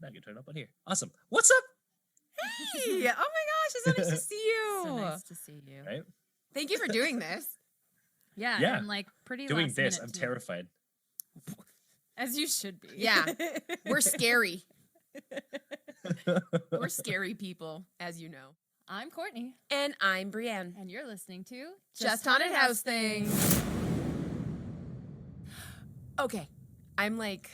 Now you can turn it up on here. Awesome. What's up? Hey! Oh my gosh, it's so nice to see you. So nice to see you. Right? Thank you for doing this. Yeah, Yeah. and like pretty Doing last this, minute I'm too. terrified. As you should be. Yeah. We're scary. We're scary people, as you know. I'm Courtney, And I'm Brienne. and you're listening to Just Haunted House Things. Okay. I'm like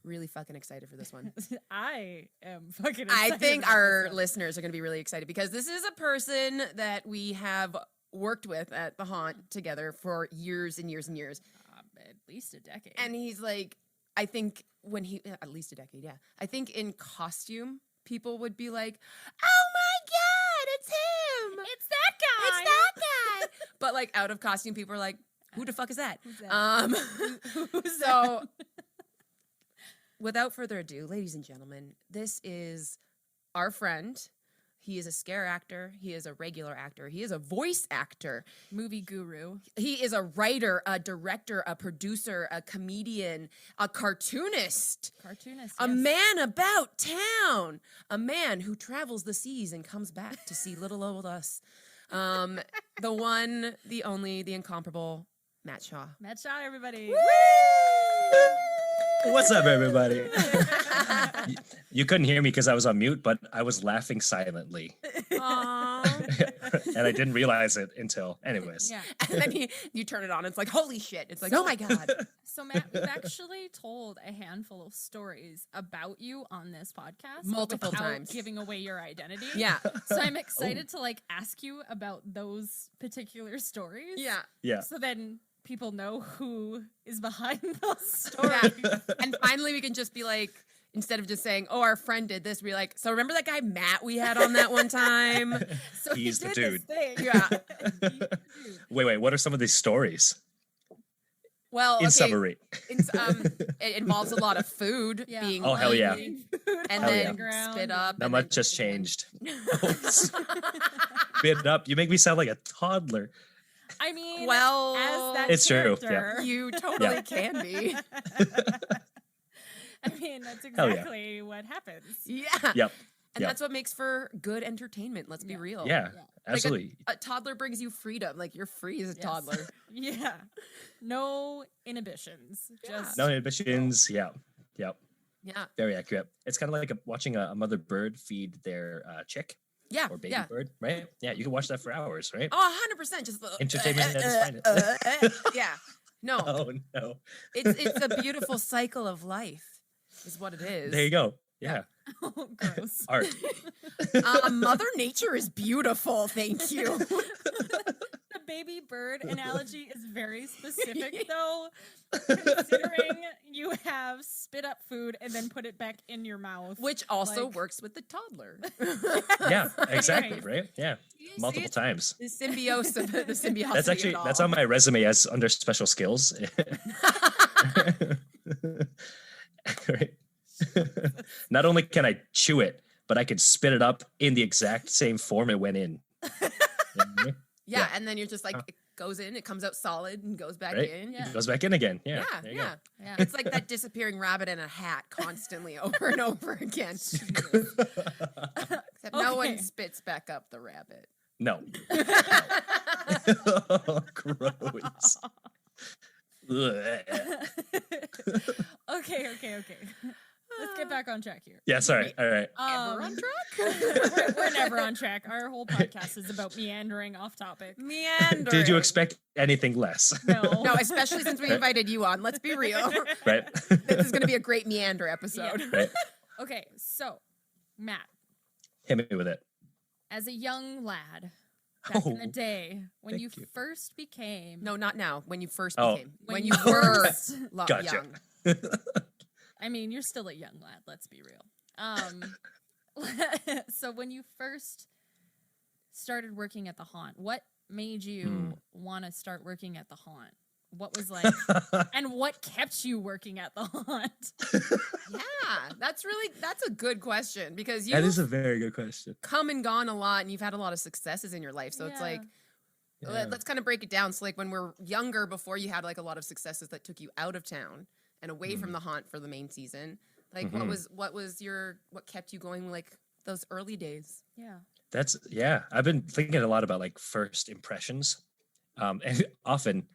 really fucking excited for this one. I am fucking I excited think about our this one. listeners are going to be really excited because this is a person that we have worked with at the Haunt together for years and years and years. At least a decade. And he's like, I think when he, at least a decade, yeah. I think in costume, people would be like, oh my God, it's him. it's that guy. It's that guy. But like out of costume, people are like, who the fuck is that? Who's that? Who's So without further ado, ladies and gentlemen, this is our friend. He is a scare actor. He is a regular actor. He is a voice actor. movie guru. He is a writer, a director, a producer, a comedian, a cartoonist, Cartoonist. a yes. man about town, a man who travels the seas and comes back to see little old us. The one, the only, the incomparable Matt Shaw. Matt Shaw, everybody. What's up, everybody? You couldn't hear me because I was on mute, but I was laughing silently. Aww. And I didn't realize it until, anyways. Yeah. And then you turn it on, it's like, holy shit. It's like, oh my God. So, Matt, we've actually told a handful of stories about you on this podcast. Multiple without times. giving away your identity. Yeah. So I'm excited to like ask you about those particular stories. Yeah. Yeah. So then people know who is behind those stories. Yeah. And finally we can just be like, instead of just saying, oh, our friend did this, we're like, so remember that guy Matt we had on that one time? So he He's the did dude. this thing. Yeah. He's the dude. Wait, what are some of these stories? Well, In okay, summary. it involves a lot of food Yeah. being Oh, hell yeah. Eating food and on Hell then yeah. the ground. spit up. Not and much just changed. Spit up. You make me sound like a toddler. I mean, Well, as that It's true, character, then you totally can be. I mean, that's Hell yeah. exactly what happens. Yeah. Yep. And Yep. that's what makes for good entertainment. Let's be Yeah. real. Yeah, Yeah. absolutely. A toddler brings you freedom. Like you're free as a Yes. toddler. Yeah. No inhibitions. Yeah. Just No inhibitions. Yeah. Yep. Yeah. Very accurate. It's kind of like watching a mother bird feed their chick Yeah. or baby Yeah. bird, right? Yeah, you can watch that for hours, right? Oh, 100%. Just Entertainment at its finest. yeah. No, Oh, no. it's a beautiful cycle of life, is what it is. There you go. Yeah. oh, gross. Art. Mother Nature is beautiful. Thank you. The baby bird analogy is very specific, though, considering you have spit up food and then put it back in your mouth. Which also Like- works with the toddler. Yeah, exactly, Anyways. right? Yeah. Multiple times. The symbiosis. The symbiosis. That's actually that's on my resume as under special skills. Right? Not only can I chew it, but I can spit it up in the exact same form it went in. Yeah, Yeah. and then you're just like, it goes in, it comes out solid, and goes back Right? in. Yeah. It goes back in again. Yeah. Yeah, there you yeah. Yeah. It's like that disappearing rabbit in a hat constantly over and over again. Except no one Okay. spits back up the rabbit. No. Gross. Ugh. Okay. Let's get back on track here. Yeah, sorry. All right. Ever on track? We're never on track. Our whole podcast is about meandering off topic. Meander. Did you expect anything less? No. No, especially since we invited you on. Let's be real. Right? This is going to be a great meander episode. Yeah. Right. Okay, so Matt, Hit me with it. as a young lad back in the Oh, day when you thank you. first became No, not now. When you first Oh. became. When When you you were first- Gotcha. young. I mean, you're still a young lad, let's be real. So when you first started working at the Haunt, what made you want to start working at the Haunt? What was like, and what kept you working at the Haunt? Yeah, that's a good question because That is a you've very good question. come and gone a lot and you've had a lot of successes in your life. So it's Yeah. like, Yeah. let's kind of break it down. So like when we're younger, before you had like a lot of successes that took you out of town and away from the Haunt for the main season, Like Mhm. what kept you going like those early days? Yeah. I've been thinking a lot about like first impressions. And often,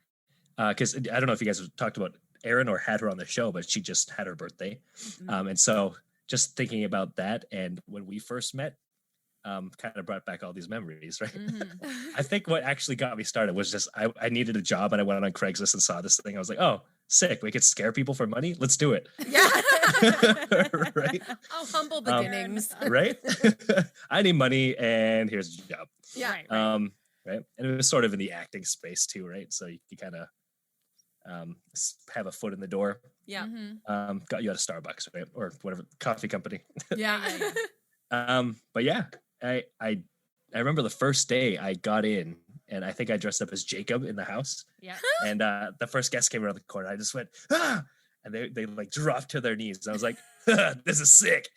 because I don't know if you guys have talked about Erin or had her on the show, but she just had her birthday. Mhm. And so just thinking about that and when we first met, kind of brought back all these memories, right? Mm-hmm. I think what actually got me started was just I needed a job and I went on Craigslist and saw this thing. I was like, oh, sick. We could scare people for money. Let's do it. Yeah. Right? Oh, humble Um, beginnings. Right? I need money and here's a job. Yeah. Right. Right. Right. And it was sort of in the acting space too, right? So you kind of have a foot in the door. Yeah. Mm-hmm. Got you out of Starbucks, right? Or whatever coffee company. Yeah. But yeah, I remember the first day I got in, and I think I dressed up as Jacob in the house. Yeah. And the first guest came around the corner. I just went, ah! And they like dropped to their knees. I was like, this is sick.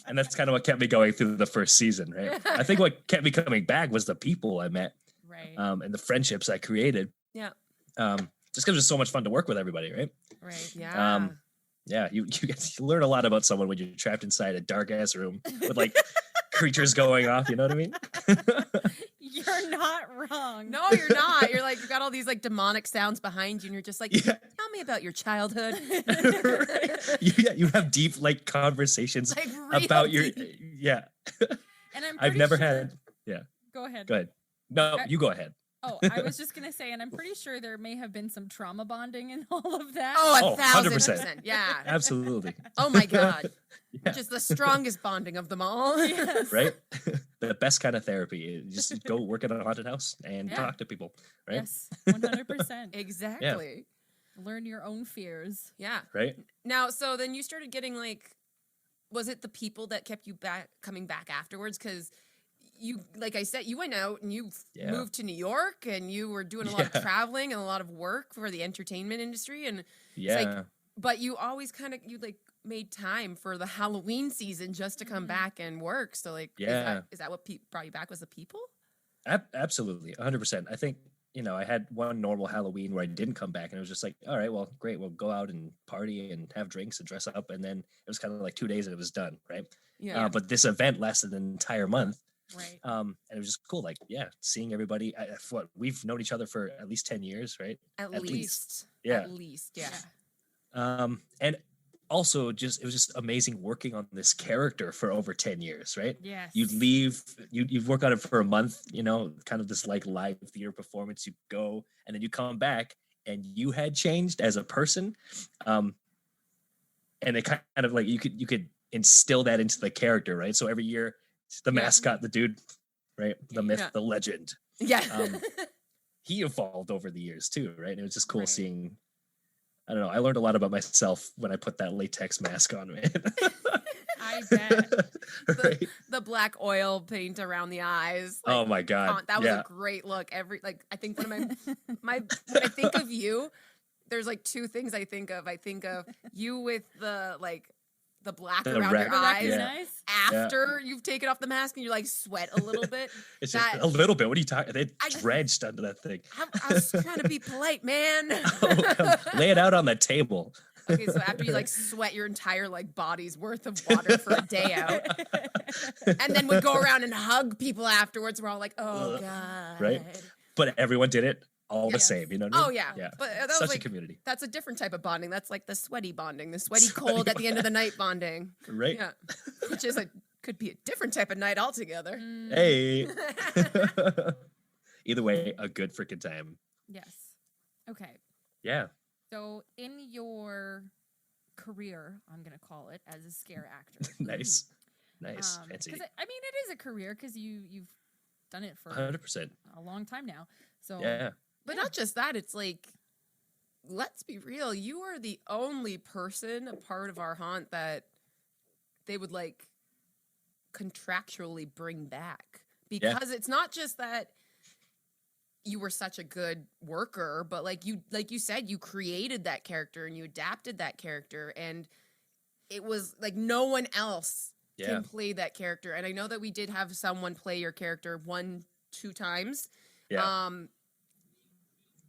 And that's kind of what kept me going through the first season, right? I think what kept me coming back was the people I met, Right. and the friendships I created. Yeah. Just because it was so much fun to work with everybody, right? Right. Yeah. Yeah, you learn a lot about someone when you're trapped inside a dark ass room with like creatures going off. You know what I mean? You're not wrong. No, you're not. You're like, you got all these like demonic sounds behind you, and you're just like, Yeah. tell me about your childhood. Right? You have deep like conversations Like, real about your deep. yeah. And I'm I've pretty never sure- had. Go ahead. Go ahead. No, I- you go ahead. Oh, I was just gonna say, and I'm pretty sure there may have been some trauma bonding in all of that. Oh, Oh, 1,000%. Yeah. Absolutely. Oh my God. Yeah. Just the strongest bonding of them all. Yes. Right? The best kind of therapy is just go work at a haunted house and Yeah. talk to people. Right? Yes, 100%. Exactly. Learn your own fears. Yeah. Right? Now, so then you started getting like, was it the people that kept you coming back afterwards? Because you, like I said, you went out and you Yeah. moved to New York and you were doing a lot Yeah. of traveling and a lot of work for the entertainment industry. And Yeah. but you always you like made time for the Halloween season just to come Mhm. back and work. So like, Yeah. is that what brought you back? Was the people? Absolutely, 100%. I think I had one normal Halloween where I didn't come back, and it was just like, all right, well, great, we'll go out and party and have drinks and dress up, and then it was kind of like 2 days and it was done, right? Yeah. But this event lasted an entire month, Right. and it was just cool, like seeing everybody. What we've known each other for at least 10 years, right? At at least. Yeah. At least. Yeah. And also it was just amazing working on this character for over 10 years, right? Yes. You'd leave, you'd work on it for a month, kind of this like live theater performance. You go and then you come back and you had changed as a person. And it kind of like you could instill that into the character, right? So every year, the Yeah. mascot, the dude, right? The myth, Yeah. the legend, Yeah. he evolved over the years too, right? And it was just cool Right. seeing. I don't know. I learned a lot about myself when I put that latex mask on, man. I bet. Right? The black oil paint around the eyes. Oh my God. That was Yeah. a great look. I think one of my when I think of you, there's like two things I think of. I think of you with the black The around red- your eyes Yeah. Nice. after you've taken off the mask and you like sweat a little bit. It's that- just a little bit. What are you talking? They I- dredged under that thing. I was trying to be polite, man. Oh, lay it out on the table. Okay, so after you like sweat your entire like body's worth of water for a day out, and then would go around and hug people afterwards, we're all like, oh Ugh. God. Right? But everyone did it all the Yes. same. You know what I Oh mean? yeah. Yeah. But that Such was a like community. that's a different type of bonding. That's like the sweaty bonding, the sweaty Sweaty cold at the end of the night bonding. Right? Yeah. Which is could be a different type of night altogether. Mm, Hey. Either way, a good freaking time. Yes. Okay. Yeah. So in your career, I'm gonna call it, as a scare actor. Nice. Nice. Fancy. 'Cause I mean, it is a career because you've done it for 100%. a long time now. So Yeah. But not just that, it's like, let's be real, you are the only person, a part of our haunt, that they would like contractually bring back. Because it's not just that you were such a good worker, but like you said, you created that character and you adapted that character, and it was like no one else Yeah. can play that character. And I know that we did have someone play your character 1-2 times. Yeah.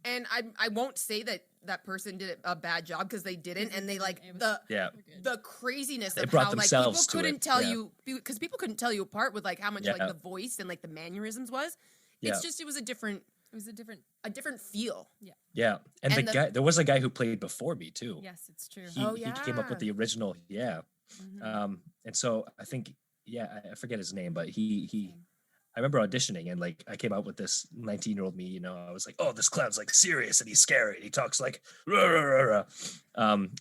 And I won't say that that person did a bad job because they didn't, and they like It was the Yeah. the craziness They of brought how like themselves people to couldn't it. tell Yeah. you because people couldn't tell you apart with like how much like Yeah. the voice and like the mannerisms was. Yeah. It's just it was a different feel. Yeah. And And there was a guy who played before me too. Yes, it's true. He came up with the original. Yeah. Mhm. And so I think, I forget his name, but he Same. I remember auditioning and like I came out with this 19-year-old me, I was like, oh, this clown's like serious and he's scary and he talks like rah, rah, rah, rah.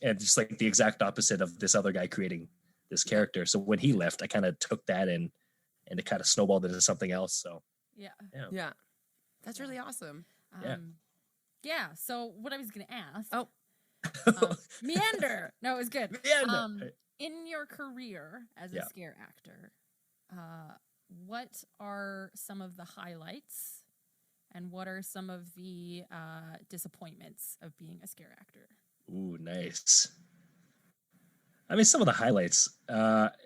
And just like the exact opposite of this other guy creating this character. So when he left, I kind of took that and it kind of snowballed into something else. So Yeah. Yeah. That's really awesome. Yeah. Yeah. So what I was gonna ask. Oh. Meander. No, it was good. Meander. In your career as a Yeah. scare actor, what are some of the highlights, and what are some of the disappointments of being a scare actor? Ooh, nice. I mean, some of the highlights,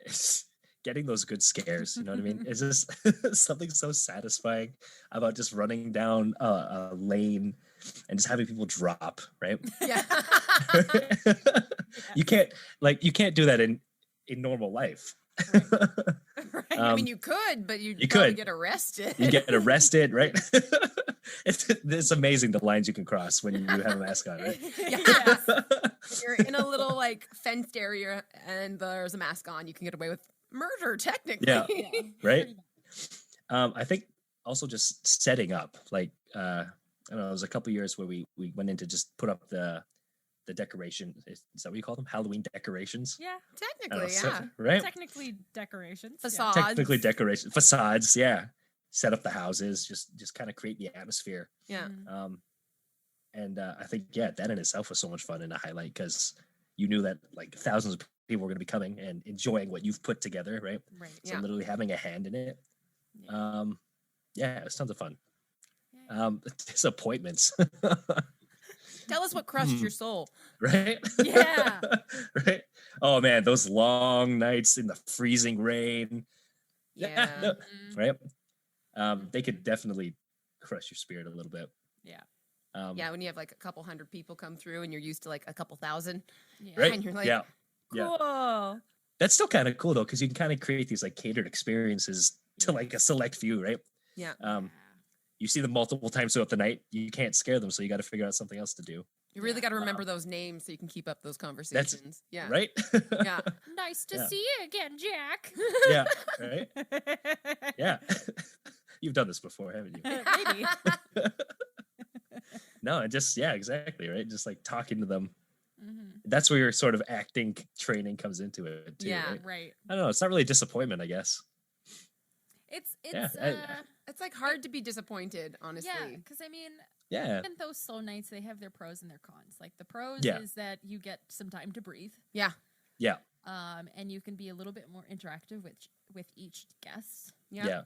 it's getting those good scares. You know what I mean? It's just something so satisfying about just running down a lane and just having people drop, right? Yeah. You can't do that in normal life. Right. I mean, you could, but you'd You probably could. get arrested. You get arrested, right? It's amazing the lines you can cross when you have a mask on, right? Yeah. You're in a little like fenced area and there's a mask on. You can get away with murder, technically. Yeah. Yeah, Right? pretty much. I think also just setting up, like I don't know, it was a couple years where we went in to just put up the decoration. Is that what you call them? Halloween decorations? Yeah, I don't Technically, know, yeah. right? technically decorations. Facade. Technically decoration facades, yeah. Set up the houses, just kind of create the atmosphere. Yeah. Mhm. And I think that in itself was so much fun and a highlight because you knew that like thousands of people were going to be coming and enjoying what you've put together, right? Right. So Yeah. literally having a hand in it. Yeah. It was tons of fun. Yeah. Disappointments, Tell us what crushed your soul. right? Yeah. Right. Oh man, those long nights in the freezing rain. Yeah. No, Mhm. right. They could definitely crush your spirit a little bit. Yeah. Yeah, when you have like a couple hundred people come through and you're used to like a couple thousand. Yeah. Right. And you're like, yeah. cool. That's still kind of cool though, because you can kind of create these like catered experiences to like a select few, right? Yeah. You see them multiple times throughout the night. You can't scare them, so you got to figure out something else to do. You really got to remember those names so you can keep up those conversations. Yeah. Right? Yeah. Nice to Yeah. see you again, Jack. Yeah. Right. Yeah. You've done this before, haven't you? Maybe. No, and just exactly, right? Just like talking to them. Mhm. That's where your sort of acting training comes into it too. Yeah. Right? Right. I don't know. It's not really a disappointment, I guess. It's Yeah, It's like hard to be disappointed, honestly. yeah, because I mean, Yeah. even those slow nights, they have their pros and their cons. Like the pros Yeah. is that you get some time to breathe, Yeah. Yeah. and you can be a little bit more interactive with each guest. Yeah. Yeah.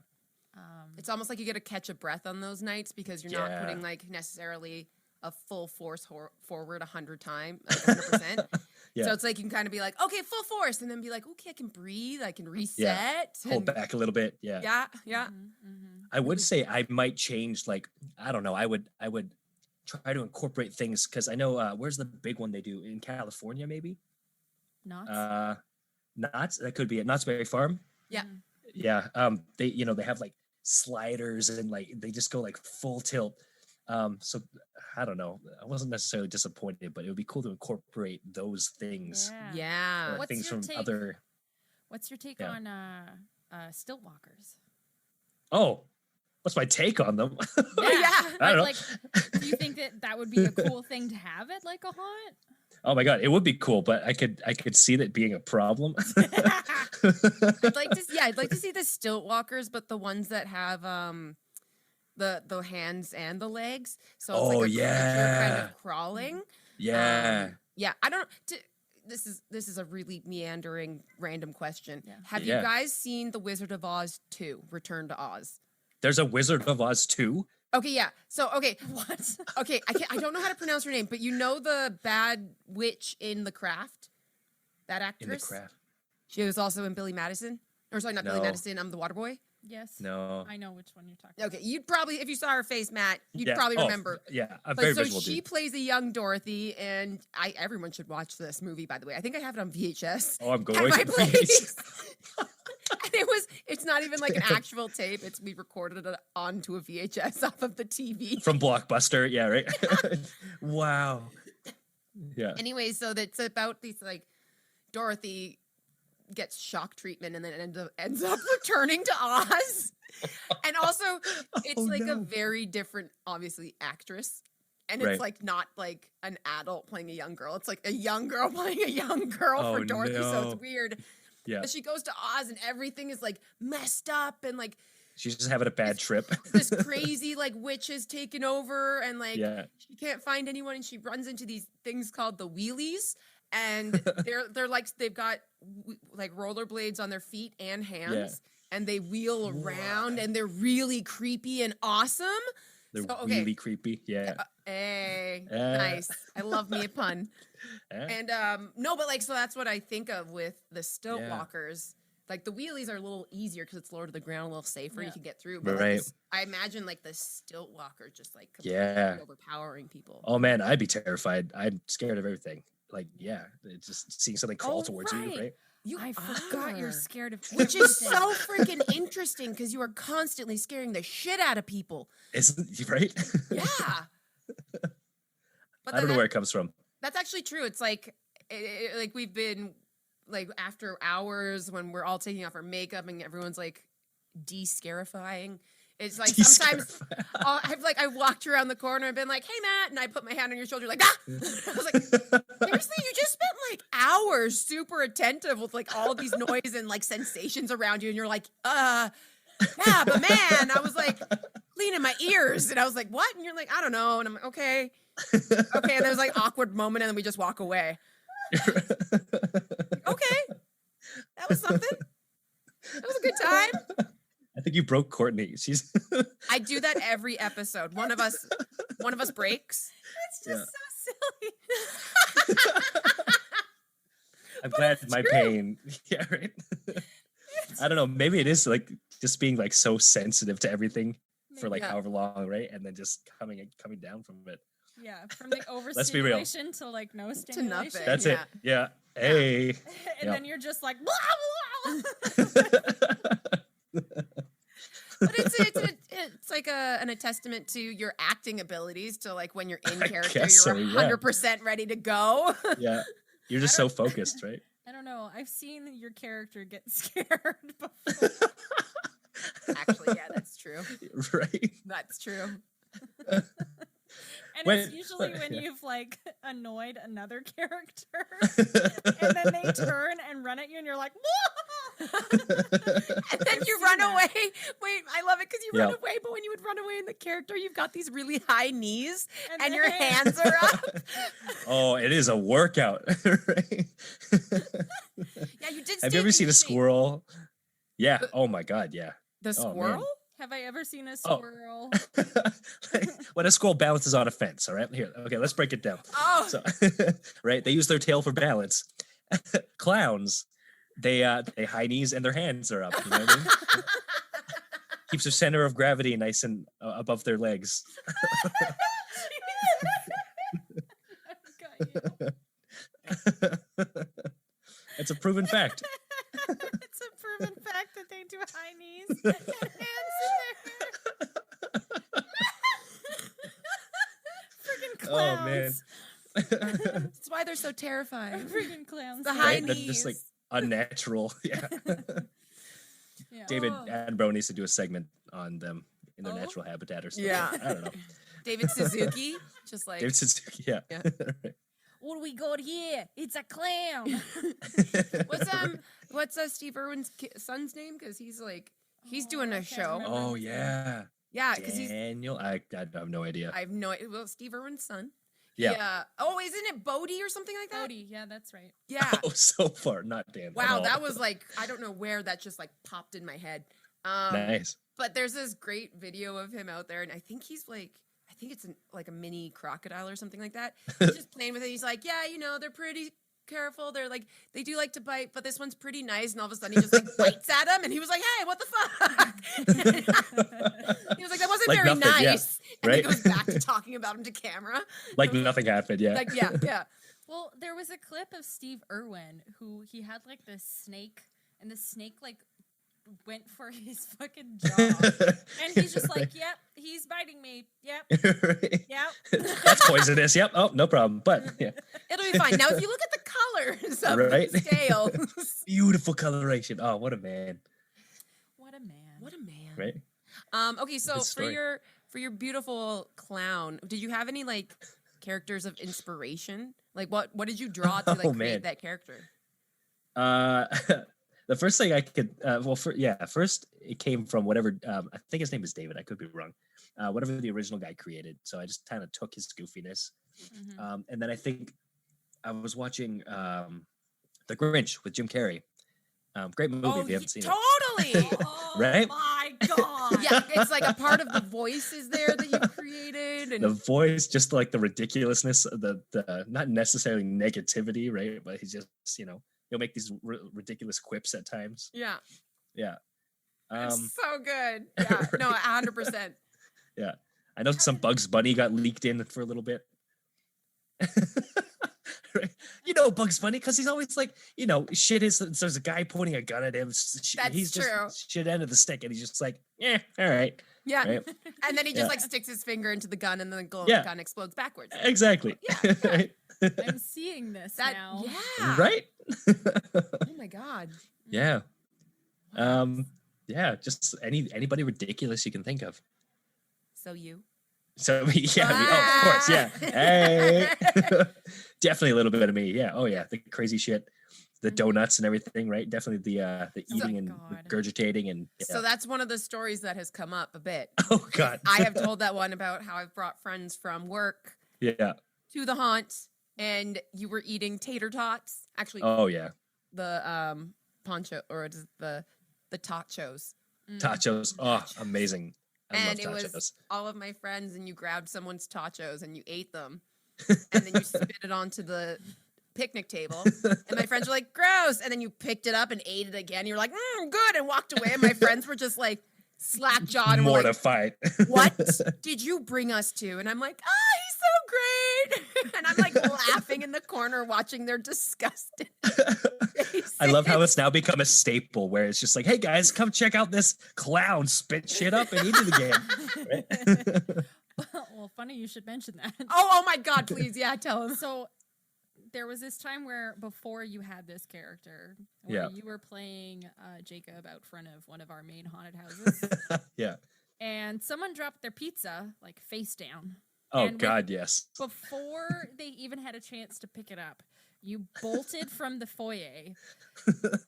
It's almost like you get to catch a breath on those nights because you're not Yeah. putting like necessarily a full force forward 100 times, like 100%. Yeah. So it's like you can kind of be like, okay, full force, and then be like, okay, I can breathe, I can reset. Hold and- back a little bit. Yeah. Yeah, yeah. Mhm. I would say I might change, like, I don't know. I would try to incorporate things because I know where's the big one they do in California, maybe? Knots. Knott's, that could be at Knott's Berry Farm. Yeah. Mhm. Yeah. They have like sliders and like they just go like full tilt. So I don't know. I wasn't necessarily disappointed, but it would be cool to incorporate those things. Yeah. Yeah. Or What's things your from take? other. What's your take Yeah. on stilt walkers? Oh, what's my take on them? Yeah. I But, don't know. like, do you think that would be a cool thing to have at like a haunt? Oh my god, it would be cool, but I could see that being a problem. I'd like to see the stilt walkers, but the ones that have the hands and the legs. So it's Oh, like a creature kind yeah. of crawling. Yeah. Yeah, I don't. This is a really meandering, random question. Yeah. Have Yeah. you guys seen The Wizard of Oz 2, Return to Oz? There's a Wizard of Oz too. Okay, yeah. So, okay, What? okay, I don't know how to pronounce her name, but you know the bad witch in The Craft? That actress? In the craft. She was also in Billy Madison. Or sorry, not Billy No. Madison, I'm the Waterboy. Yes. No. I know which one you're talking Okay, you'd probably, if you saw her face, Matt, you'd Yeah. probably Oh, remember. Yeah, I'm But very so visual, she dude. plays a young Dorothy, and everyone should watch this movie. By the way, I think I have it on VHS. Oh, I'm at going my to place. And it's not even like an actual tape. We recorded it onto a VHS off of the TV. From Blockbuster. Yeah, right? Wow. Yeah. Anyway, so that's about these like Dorothy gets shock treatment and then ends up returning to Oz. And also, it's like a very different, obviously, actress. And it's like not like an adult playing a young girl. It's like a young girl playing a young girl for Dorothy. So it's weird. Yeah. But she goes to Oz and everything is like messed up and like She's just having a bad trip. this crazy like witch is taken over and like Yeah. she can't find anyone and she runs into these things called the wheelies. And they're like they've got like rollerblades on their feet and hands, and they wheel around, and they're really creepy and awesome. They're really creepy. Yeah. Hey, nice. I love me a pun. And no, but like so that's what I think of with the stilt walkers. Like the wheelies are a little easier because it's lower to the ground, a little safer. You can get through. But like I imagine like the stilt walker just like completely overpowering people. Oh man, I'd be terrified. I'm scared of everything. Like, yeah, it's just seeing something crawl towards you, right? I forgot you're scared of which is so freaking interesting because you are constantly scaring the shit out of people. Isn't right? Yeah. But I don't know where it comes from. That's actually true. It's like like we've been like after hours when we're all taking off our makeup and everyone's like de-scarifying. It's like sometimes I've walked around the corner and been like, hey, Matt, and I put my hand on your shoulder like, ah! I was like, seriously, you just spent like hours super attentive with like all of these noise and like sensations around you. And you're like, yeah, but man, I was like cleaning my ears and I was like, what? And you're like, I don't know. And I'm like, okay. Okay. And there was like awkward moment and then we just walk away. Okay. That was something. That was a good time. I think you broke Courtney. She's I do that every episode. One of us breaks. It's just so silly. I'm glad my pain. Yeah, right. I don't know. Maybe it is like just being like so sensitive to everything for like however long, right? And then just coming down from it. Yeah, from the Let's be real. overstimulation to like no stimulation. To nothing. That's it. Yeah. Hey. And then you're just like, blah, blah. But it's like an testament to your acting abilities to like when you're in character, you're 100% ready to go. Yeah. You're just so focused, right? I don't know. I've seen your character get scared before. Actually, yeah, that's true. Right. That's true. And it's usually when you've like annoyed another character and then they turn and run at you and you're like, and then you run away. Wait, I love it because you run away, but when you would run away in the character, you've got these really high knees and your hands are up. Oh, it is a workout. Right? Yeah, you did. Have you ever seen a squirrel? Yeah. Oh my God. Yeah. The squirrel? Have I ever seen a squirrel? When a squirrel balances on a fence, all right? Here, okay, let's break it down. Oh. So, right? They use their tail for balance. Clowns, they high knees and their hands are up. You know what I mean? Keeps their center of gravity nice and above their legs. It's a proven fact. It's a proven fact that they do high knees and hands in their hair. Freaking clowns. Oh man. That's why they're so terrifying. Freaking clowns. The high knees. That's just like unnatural. Yeah. David Attenborough needs to do a segment on them in their natural habitat or something. Yeah. I don't know. David Suzuki, just like David Suzuki. Yeah. Right. What do we got here? It's a clown. What's Steve Irwin's son's name? Because he's doing a show. Oh yeah. Yeah, because he's Daniel. I have no idea. I have no idea. Well, Steve Irwin's son. Yeah. Oh, isn't it Bodie or something like that? Bodie. Yeah, that's right. Yeah. Oh, so far, not Dan. Wow, that was like I don't know where that just like popped in my head. Nice. But there's this great video of him out there, and I think he's like. I think it's like a mini crocodile or something like that. He's just playing with it. He's like, yeah, they're pretty careful. They're like, they do like to bite, but this one's pretty nice. And all of a sudden he just like bites at him. And he was like, hey, what the fuck? He was like, that wasn't Like very nothing, yeah. nice. And he goes back to talking about him to camera. Like nothing happened, yeah. Like, yeah. Well, there was a clip of Steve Irwin who he had like this snake, and the snake like went for his fucking jaw, and he's just like, "Yep, he's biting me. Yep, Right. yep." That's poisonous. Yep. Oh, no problem. But yeah, It'll be fine. Now, if you look at the colors of Right. the scales. beautiful coloration. Oh, what a man. What a man! What a man. Right. Okay, so Good story. for your beautiful clown, did you have any like characters of inspiration? Like what did you draw to like Oh, create man. that character? The first thing I could, first it came from whatever. I think his name is David. I could be wrong. Whatever the original guy created. So I just kind of took his goofiness, Mhm. and then I think I was watching The Grinch with Jim Carrey. Great movie if you haven't seen it. Totally. Oh Right? my god! Yeah, it's like a part of the voice is there that you created, and The voice, just like the ridiculousness, the not necessarily negativity, right? But he's just, he'll make these ridiculous quips at times. yeah, Yeah. it's so good. Yeah, no, 100%. Yeah. I know some Bugs Bunny got leaked in for a little bit. Right? Bugs Bunny, because he's always like, shit is, there's a guy pointing a gun at him. That's he's true. just shit end of the stick, and he's just like, yeah, all right. Yeah, Right? and then he just Yeah. like sticks his finger into the gun, and then the Yeah. gun explodes backwards. Exactly. Yeah. Right? I'm seeing this That now. yeah. Right? Oh my god. Yeah. Yeah, just anybody ridiculous you can think of. So you. So of course, yeah. Hey. Definitely a little bit of me. Yeah. Oh yeah, the crazy shit, the donuts and everything, right? Definitely the eating and God. regurgitating and So that's one of the stories that has come up a bit. oh god. I have told that one about how I've brought friends from work Yeah. to the haunt, and you were eating tater tots. Actually, Oh yeah. the poncho or it is the tachos. Tachos. Oh, amazing. I And love it tachos. was all of my friends, and you grabbed someone's tachos and you ate them, and then you spit it onto the picnic table. And my friends were like, "Gross!" And then you picked it up and ate it again. You were like, "Good," and walked away. And my friends were just like slack jawed and were like, Mortified. "What did you bring us to?" And I'm like, he's so great. And I'm like laughing in the corner watching their disgusted faces. I love how it's now become a staple where it's just like, hey guys, come check out this clown spit shit up and eat it again. Right? Well, funny you should mention that. Oh my God, please. Yeah, tell him. So there was this time where before you had this character, where Yeah. you were playing Jacob out front of one of our main haunted houses, Yeah. and someone dropped their pizza like face down. Oh And God, yes. Before they even had a chance to pick it up, you bolted from the foyer,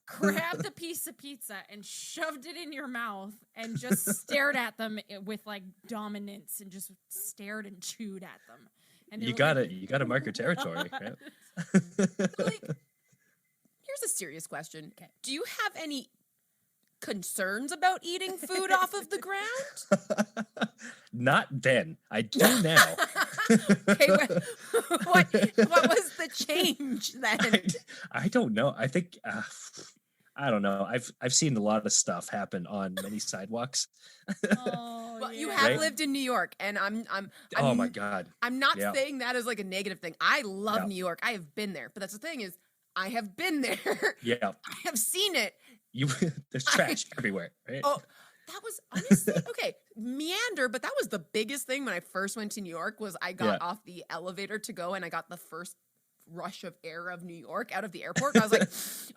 grabbed a piece of pizza and shoved it in your mouth and just stared at them with like dominance and just stared and chewed at them. And they You were like, gotta mark your territory. Right? Like, here's a serious question. Okay. Do you have any concerns about eating food off of the ground? Not then. I do now. Okay, what was the change then? I don't know. I think I don't know. I've seen a lot of stuff happen on many sidewalks. Oh, Well, you yeah. have Right? lived in New York, and I'm Oh my God. I'm not Yeah. saying that as like a negative thing. I love Yeah. New York. I have been there, but that's the thing is, I have been there. Yeah. I have seen it. There's trash everywhere, right? Oh, that was honestly okay. Meander, but that was the biggest thing when I first went to New York. Was I got Yeah. off the elevator to go, and I got the first rush of air of New York out of the airport. I was like,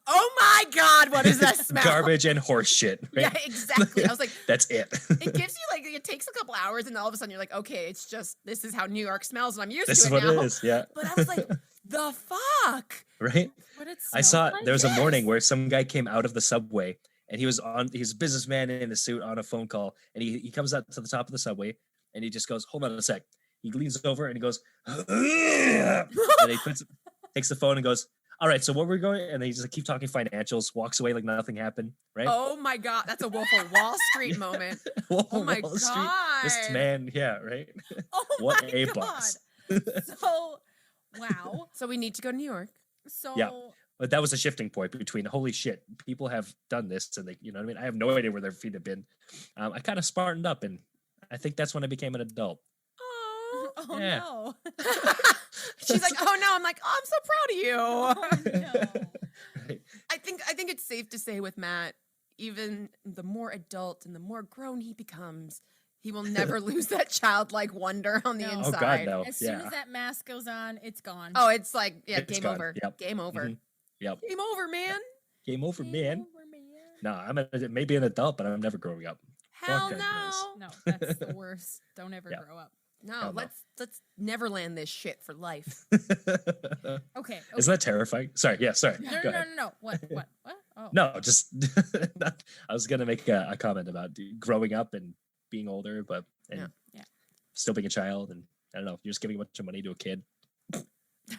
"Oh my God, what is that smell?" Garbage and horse shit. Right? Yeah, exactly. I was like, That's it. it gives you like it takes a couple hours, and all of a sudden you're like, okay, it's just this is how New York smells, and I'm used This to is it what now. it is. Yeah. But I was like, the fuck. Right. What it I smells saw like? there was a Yes. morning where some guy came out of the subway and he was a businessman in a suit on a phone call, and he comes up to the top of the subway and he just goes, hold on a sec. He leans over and he goes, and he takes the phone and goes, all right, so what we're going, and he just like, keep talking financials, walks away like nothing happened, right? Oh my God, that's a Wolf of Wall Street moment. Wolf Oh of my Wall Street. God. This man, yeah, right. Oh What my a God. boss. So, wow. So we need to go to New York. So But that was a shifting point between holy shit, people have done this, and they, you know what I mean. I have no idea where their feet have been. I kind of smartened up, and I think that's when I became an adult. Oh, oh Yeah. no. she's like, oh no. I'm like, oh, I'm so proud of you. Oh no. Right. I think it's safe to say with Matt, even the more adult and the more grown he becomes, he will never lose that childlike wonder on the No. inside. Oh God, no. As soon as that mask goes on, it's gone. Oh, it's like, yeah, It's game gone. over. Yep. Game over. Mhm. Yep. Game over, man. Game over, Game man. over, man. No, I'm maybe an adult, but I'm never growing up. Hell that no. No, that's the worst. Don't ever Yeah. grow up. No, Hell no. let's never land this shit for life. Okay. Isn't that terrifying? Sorry. Yeah. Sorry. No, Go no, ahead. no, no. What? Oh. No, just I was gonna make a comment about growing up and being older, but Yeah. still being a child, and I don't know, you're just giving a bunch of money to a kid.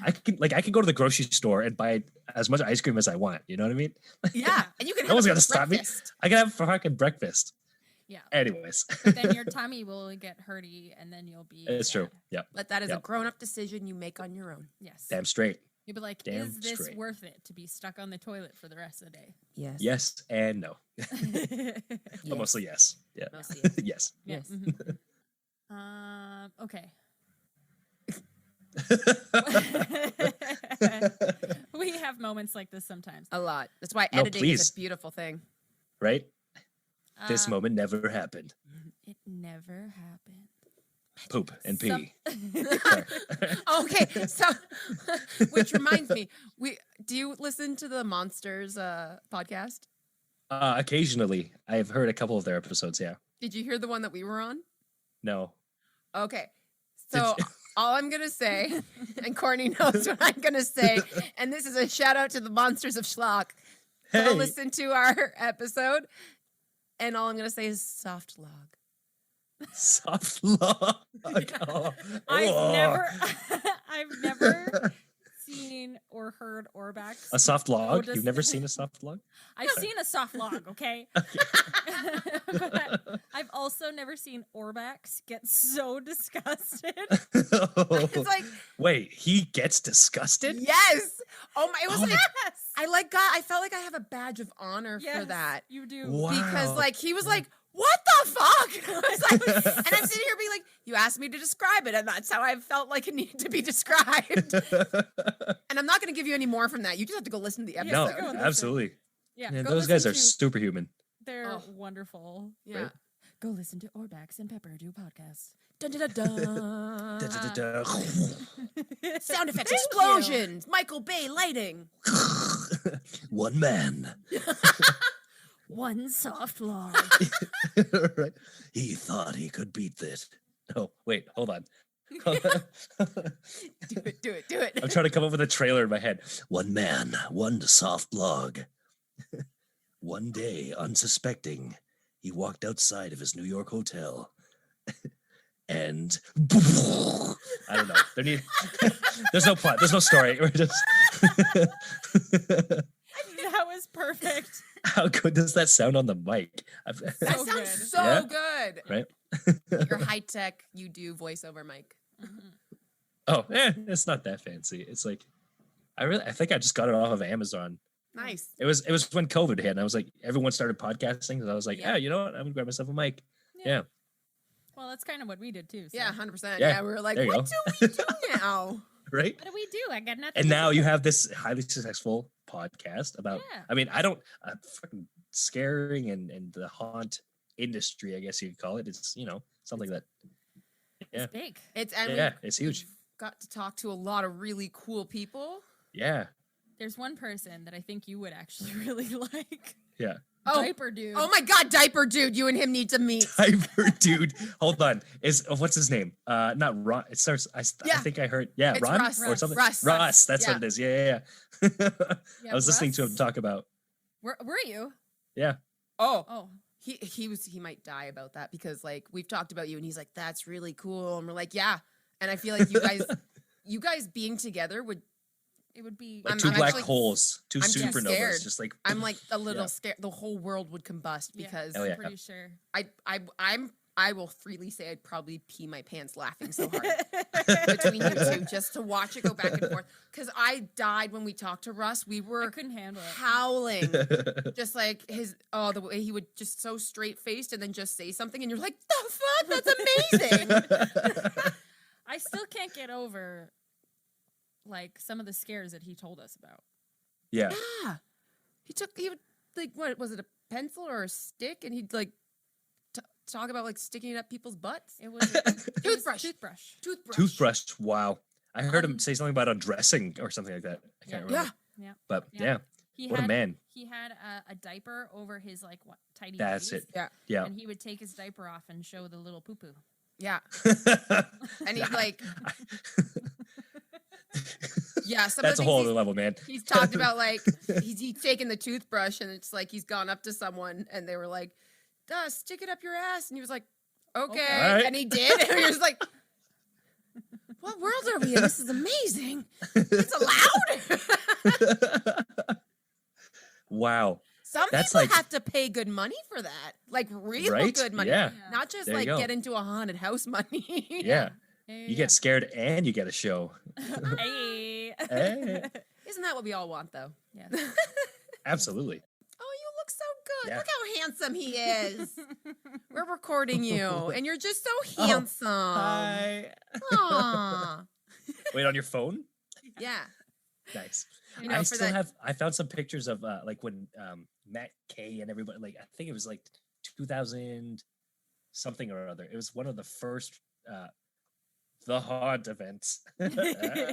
I can go to the grocery store and buy as much ice cream as I want. You know what I mean? Yeah, and you can No have one's it gonna for stop me. breakfast. I can have fucking breakfast. Yeah. Anyways, But then your tummy will get hurty, and then you'll be. it's true. sad. Yeah, Let that as a Yep. grown-up decision you make on your own. Yes. damn straight. You'll be like, Damn is this straight. worth it to be stuck on the toilet for the rest of the day? Yes. Yes and no, Yes. but mostly yes. Yeah, Mostly yes. Yeah. Yes. Mhm. Okay. We have moments like this sometimes. A lot. That's why No, editing is please. a beautiful thing. Right? This Um, moment never happened. It never happened. Poop and pee. Some- Sorry. Okay, so which reminds me, do you listen to the Monsters podcast? Occasionally, I've heard a couple of their episodes. Yeah. Did you hear the one that we were on? No. Okay. So all I'm gonna say, and Courtney knows what I'm gonna say, and this is a shout out to the Monsters of Schlock. Go Hey. listen to our episode, and all I'm gonna say is soft log. Soft log. Oh. I've never seen or heard Orbax. A soft log? does- You've never seen a soft log? I've seen a soft log, okay? But I've also never seen Orbax get so disgusted. It's like, Wait, he gets disgusted? yes. Oh my! It was Oh like my- Yes. I felt like I have a badge of honor for Yes, that. you do. Wow. Because like he was like, what the fuck? I was like, and I'm sitting here being like, you asked me to describe it, and that's how I felt like it needed to be described. And I'm not going to give you any more from that. You just have to go listen to the Yeah, no, episode. go and listen. absolutely. Yeah, Man, go those guys listen are to- superhuman. They're Oh. wonderful. Yeah. Right. Go listen to Orbax and Pepper do podcast. Dun, dun, dun, dun. Da-da-da-da. Sound effects, Thank you. explosions, Michael Bay lighting. One man. One soft log. Right? He thought he could beat this. No, wait, hold on. Do it. I'm trying to come up with a trailer in my head. One man, one soft log. One day, unsuspecting, he walked outside of his New York hotel. And I don't know. There's no plot. There's no story. We're just That was perfect. how good does that sound on the mic? That So sounds good. so Yeah? good. Right? You're high tech. You do voiceover, Mike. Mhm. Oh, it's not that fancy. It's like I think I just got it off of Amazon. Nice. It was when COVID hit, and I was like, everyone started podcasting, and I was like, Yeah. yeah, you know what? I'm gonna grab myself a mic. Yeah. Well, that's kind of what we did too. So. Yeah, 100%. Yeah, Yeah, we were like, there you what do we do now? Right? What do we do? I got nothing. And to now do. you have this highly successful podcast about. Yeah. I mean, fucking scaring and the haunt industry, I guess you'd call it. It's something that. Yeah, It's big. yeah, it's huge. we've got to talk to a lot of really cool people. Yeah, There's one person that I think you would actually really like. yeah. Oh, Diaper dude. oh my God, diaper dude, you and him need to meet. Diaper dude. Hold on. What's his name? Not Ron. It starts. I Yeah. think I heard. Yeah, It's Ron Russ. or something. Russ. That's Yeah. what it is. Yeah. Yeah, I was listening to him Russ. talk about. Were you? Yeah. Oh, Oh. he might die about that because like we've talked about you and he's like, that's really cool. And we're like, yeah. And I feel like you guys being together would, It would be. Like I'm two black actually- holes, two I'm too supernovas, scared. just like I'm like a little Yeah. scared. The whole world would combust Yeah. because Hell yeah. I'm pretty sure. I'm I will freely say I'd probably pee my pants laughing so hard between you two just to watch it go back and forth. Because I died when we talked to Russ. We I were couldn't handle it. howling. Just like the way he would just so straight faced and then just say something, and you're like, the fuck? That's amazing. I still can't get over like some of the scares that he told us about. Yeah. Yeah. He would like, what was it, a pencil or a stick? And he'd like talk about like sticking it up people's butts. It was Toothbrush. Wow. I heard him say something about undressing or something like that. I can't remember. Yeah. But Yeah. yeah. What a man. He had a diaper over his like tidy That's whities, it. Yeah. Yeah. and he would take his diaper off and show the little poo poo. Yeah. And he's like, yeah, some That's of a the whole things other level, man. he's talked about, like, he's taken the toothbrush and it's like he's gone up to someone and they were like, duh, stick it up your ass. And he was like, okay. All right. And he did. And he was like, what world are we in? This is amazing. It's allowed. Wow. Some That's people like- have to pay good money for that. Like real Right? good money. Yeah. Not just There you like go. get into a haunted house money. Yeah. You get scared and you get a show. Hey. Hey. Isn't that what we all want though? Yes. Absolutely. Oh, you look so good. Yeah. Look how handsome he is. We're recording you, and you're just so handsome. Hi. Aw. Wait, on your phone? Yeah. Nice. You know, I for still that- have. I found some pictures of like when Matt Kay and everybody. Like I think it was like 2000 something or other. It was one of the first the haunt events. Yeah.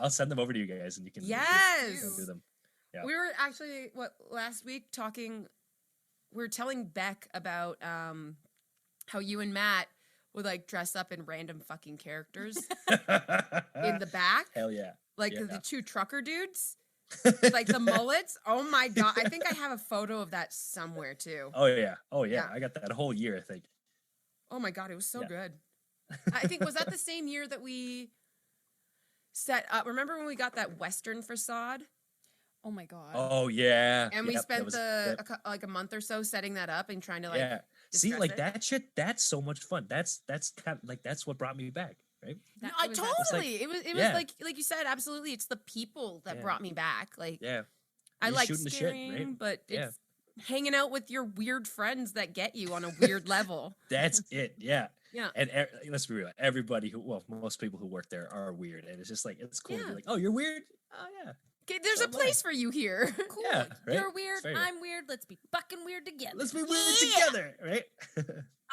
I'll send them over to you guys, and you can Yes. go through them. Yeah. We were actually last week talking. We were telling Beck about how you and Matt would like dress up in random fucking characters in the back, Hell yeah. like yeah. the two trucker dudes, like the mullets. Oh my god! I think I have a photo of that somewhere too. Oh yeah. Oh yeah. Yeah. I got that whole year, I think. Oh my god, it was so Yeah. good. I think was that the same year that we set up. Remember when we got that Western facade Oh my god. Oh yeah. and we Yep, that spent was- the yep. like a month or so setting that up and trying to like yeah. See, discuss like it? that shit. That's so much fun. That's kind of like that's what brought me back, right? No, That- it was that- totally. It was yeah. like you said, absolutely. It's the people that Yeah. brought me back. Like Yeah. I You're like shooting the shit, scaring, right? but Yeah. it's hanging out with your weird friends that get you on a weird level. That's it. Yeah. Yeah. And let's be real. Everybody most people who work there are weird, and it's just like it's cool. to Yeah. be like, oh, you're weird. Oh yeah. Okay, there's So a am I. place for you here. Cool. Yeah, right? You're weird. It's very- I'm weird. Let's be fucking weird together. Let's be weird Yeah. together, right?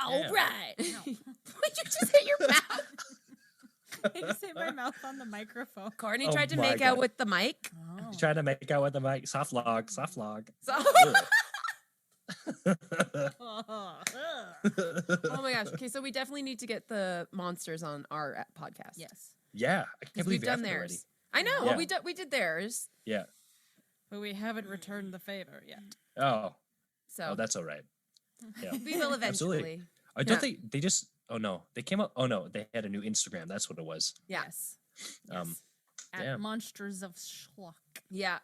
All Yeah. right. No. Would you just hit your mouth? I just hit my mouth on the microphone. Courtney Oh tried to my make out God. with the mic. Oh. He's trying to make out with the mic. Soft log. Soft log. So, Ugh. oh my gosh. Okay, so we definitely need to get the monsters on our podcast. Yes. Yeah, I can't Because believe we've you done haven't already. theirs. I know. Yeah. Well, we did theirs. Yeah. But we haven't returned the favor yet. Oh. So Oh, that's all right. Yeah. we will eventually. Absolutely. Oh, don't they just? Oh no, they came up. Oh no, they had a new Instagram. That's what it was. Yeah. Yes. Um, At yeah. Monsters of Schlock. Yeah.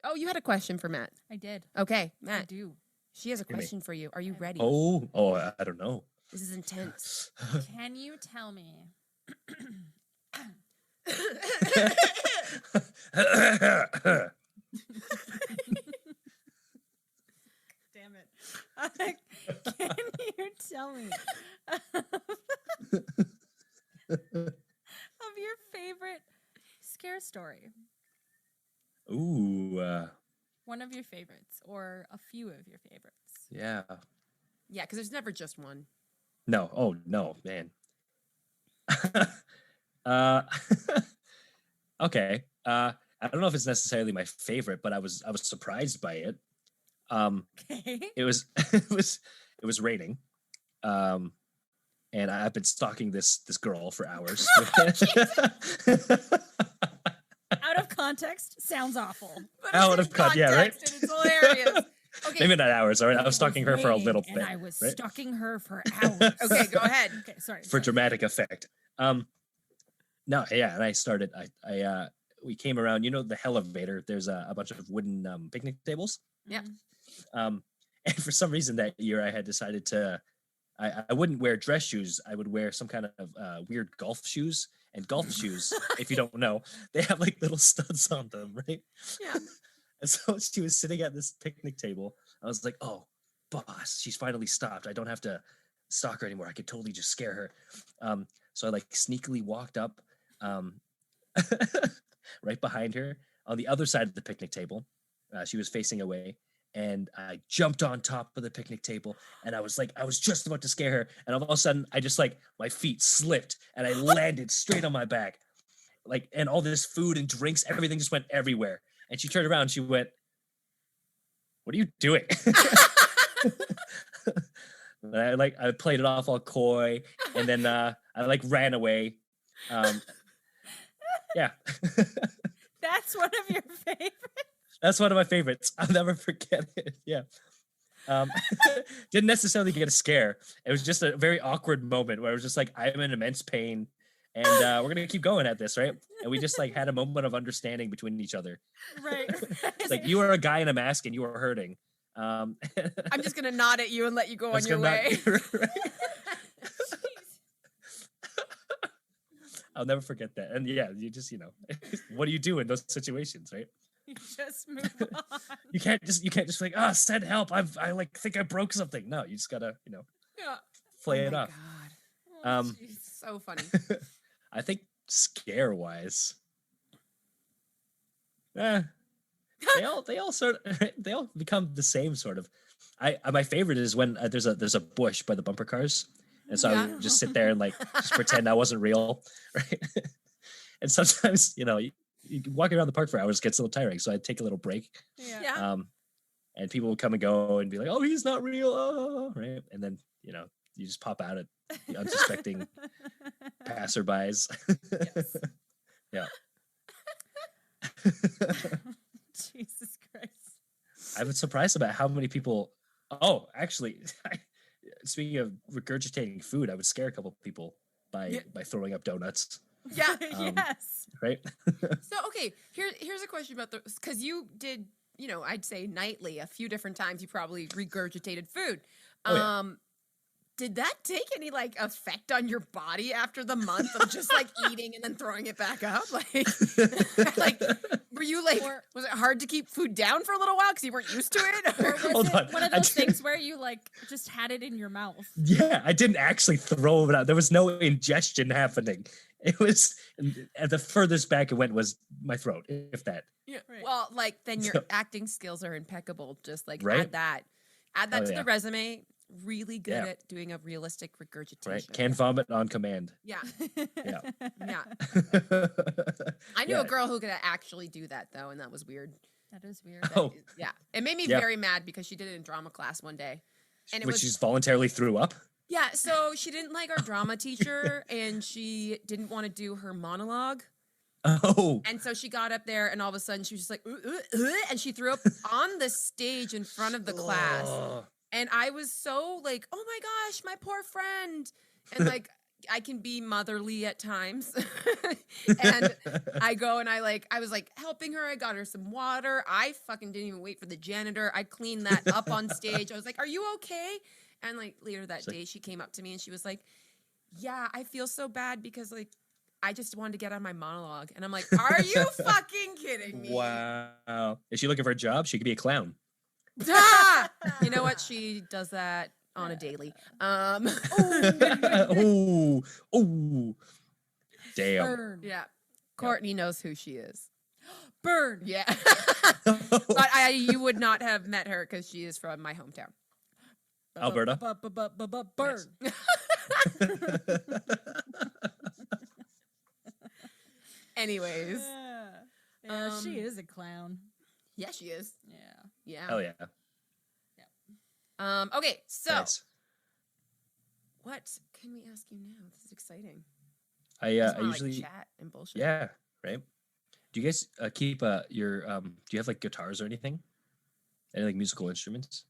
Oh, you had a question for Matt. I did. Okay, I Matt. do. She has a Hear me. question for you. Are you ready? Oh, I don't know. This is intense. Can you tell me? Damn it. Can you tell me of your favorite scare story? Ooh, One of your favorites or a few of your favorites. yeah. Yeah, because there's never just one. No. Oh no, man. uh, okay. I don't know if it's necessarily my favorite, but I was surprised by it. Okay. It was it was raining. And I've been stalking this girl for hours. Out of context, sounds awful. But Out it's of in con- yeah, right? context and it's hilarious. Okay. Maybe not hours. All right, I was It stalking her for a raining little and bit. I was right? stalking her for hours. Okay, go ahead. Okay, sorry. For sorry. dramatic effect. No, yeah, and I started. We came around. You know, the elevator. There's a bunch of wooden picnic tables. Yeah. Mhm. And for some reason that year, I had decided to I wouldn't wear dress shoes. I would wear some kind of weird golf shoes. And golf shoes, if you don't know, they have like little studs on them, right? Yeah. And so she was sitting at this picnic table. I was like, oh, boss, she's finally stopped. I don't have to stalk her anymore. I could totally just scare her. So I like sneakily walked up right behind her on the other side of the picnic table. She was facing away. And I jumped on top of the picnic table, and I was just about to scare her. And all of a sudden, I just like, my feet slipped and I landed straight on my back. Like, and all this food and drinks, everything just went everywhere. And she turned around and she went, "What are you doing?" And I played it off all coy, and then I ran away. Yeah. That's one of your favorites. That's one of my favorites. I'll never forget it. Yeah. Didn't necessarily get a scare. It was just a very awkward moment where I was just like, I'm in immense pain, and we're gonna keep going at this, right? And we just like had a moment of understanding between each other. Right. It's like, you are a guy in a mask and you are hurting. I'm just gonna nod at you and let you go on your way. I'll never forget that. And yeah, you just, what do you do in those situations, right? You just move on. You can't just be like, send help. I think I broke something. No, you just gotta, play it off. God. So funny. I think scare wise, they all become the same sort of. My favorite is when there's a bush by the bumper cars, and so I would just sit there and like just pretend I wasn't real, right? And sometimes walking around the park for hours gets a little tiring, so I'd take a little break. Yeah. And people would come and go and be like, "Oh, he's not real," right? And then you just pop out at the unsuspecting passerbys. Yes. Yeah. Jesus Christ. I've been surprised about how many people. Oh, actually, speaking of regurgitating food, I would scare a couple of people by throwing up donuts. Yeah. Yes. Right. So okay, here's a question about this, because you did, I'd say nightly, a few different times you probably regurgitated food. Oh, yeah. Did that take any like effect on your body after the month of just like eating and then throwing it back up? Like were you like, was it hard to keep food down for a little while because you weren't used to it? Or was it one of those things where you like just had it in your mouth? Yeah, I didn't actually throw it out. There was no ingestion happening. It was at the furthest back it went was my throat, if that. Yeah. Right. Well, like then your acting skills are impeccable. Just like right? add that to the resume. Really good at doing a realistic regurgitation. Right. Can vomit on command. Yeah. Yeah. I knew a girl who could actually do that though, and that was weird. That is weird. Yeah. It made me very mad because she did it in drama class one day. And she voluntarily threw up? Yeah, so she didn't like our drama teacher and she didn't want to do her monologue. Oh. And so she got up there and all of a sudden she was just like, and she threw up on the stage in front of the class. And I was so like, oh my gosh, my poor friend. And like, I can be motherly at times. And I go and I was like helping her. I got her some water. I fucking didn't even wait for the janitor. I cleaned that up on stage. I was like, are you okay? And like later that day, she came up to me and she was like, yeah, I feel so bad because like, I just wanted to get on my monologue. And I'm like, are you fucking kidding me? Wow. Is she looking for a job? She could be a clown. You know what? She does that on a daily. Oh, damn. Burn. Yeah. Courtney knows who she is. Burn. Yeah. But you would not have met her because she is from my hometown. Alberta. Burn. Anyways. Yeah, she is a clown. Yeah, she is. Yeah. Oh, yeah. Okay, so nice. What can we ask you now? This is exciting. I usually chat and bullshit. Yeah, right. Do you guys keep your do you have like guitars or anything? Any like musical instruments?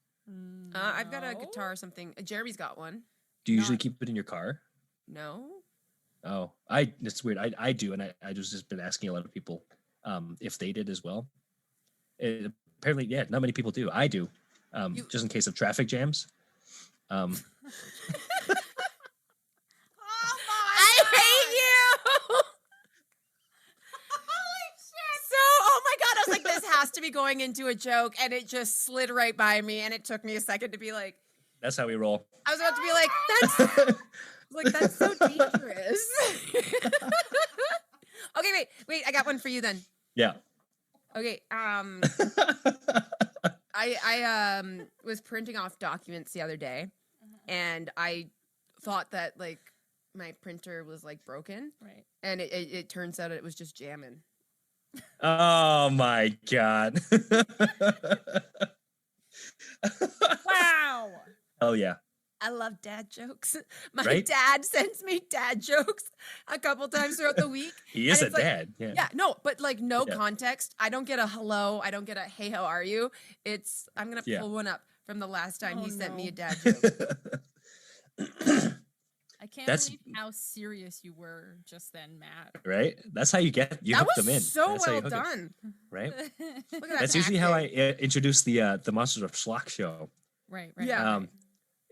I've got a guitar or something. Jeremy's got one. Do you usually keep it in your car? No. Oh, it's weird. I do, and I just been asking a lot of people if they did as well. Apparently, not many people do. I do, just in case of traffic jams. to be going into a joke and it just slid right by me, and it took me a second to be like, That's how we roll. I was about to be like, that's so dangerous. Okay, wait, I got one for you then. Yeah. Okay, I was printing off documents the other day, and I thought that like my printer was like broken, Right. and it turns out it was just jamming. Oh my God. Wow. Oh yeah. I love dad jokes. My Right? dad sends me dad jokes a couple times throughout the week. He is a And it's like, dad. Yeah. Yeah, no, but like no Yeah. context. I don't get a hello. I don't get a hey, how are you? I'm gonna Yeah. pull one up from the last time Oh, he sent me no. a dad joke. I can't That's- believe how serious you were just then, Matt. Right? That's how you That hook was them in. so That's how you well hook it, done. right? Look at that. That's usually how I acting. introduce the Monsters of Schlock show. Right. Yeah. Right.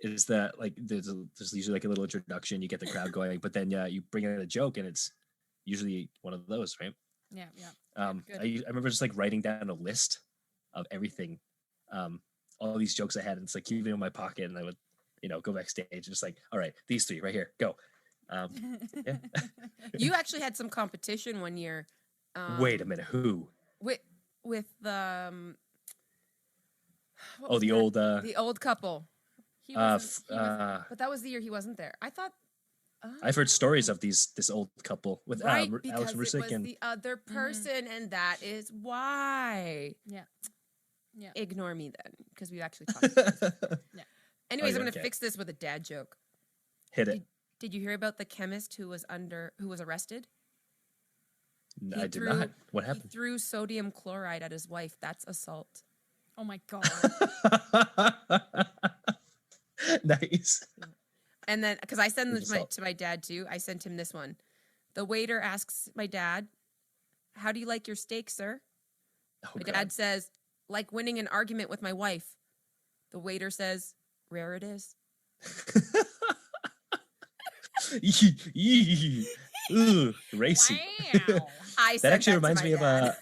Is that like there's usually like a little introduction, you get the crowd going, but then you bring in a joke, and it's usually one of those, right? Yeah. Yeah. Good. I remember just like writing down a list of everything, all these jokes I had, and it's like keeping it in my pocket, and I would, go backstage and just like, all right, these three right here, go. Yeah. You actually had some competition one year. Wait a minute, who? With the The old couple. He wasn't, But that was the year he wasn't there. I thought. I've heard stories of this old couple with right, Alex because it was Mersick and the other person, and that is why. Yeah. Yeah. Ignore me then, because we actually talked about this. Anyways, Oh, I'm yeah, gonna okay. fix this with a dad joke. hit it. Did you hear about the chemist who was arrested? I did not. What He happened? threw sodium chloride at his wife. That's assault. Oh my God. Nice. And then, because I send It's this assault. to my dad too, I sent him this one. The waiter asks my dad, "How do you like your steak, sir?" Oh, My God. dad says, "Like winning an argument with my wife." The waiter says, "Rare it is." Ooh, racy. Wow. I That sent actually to reminds my me of dad.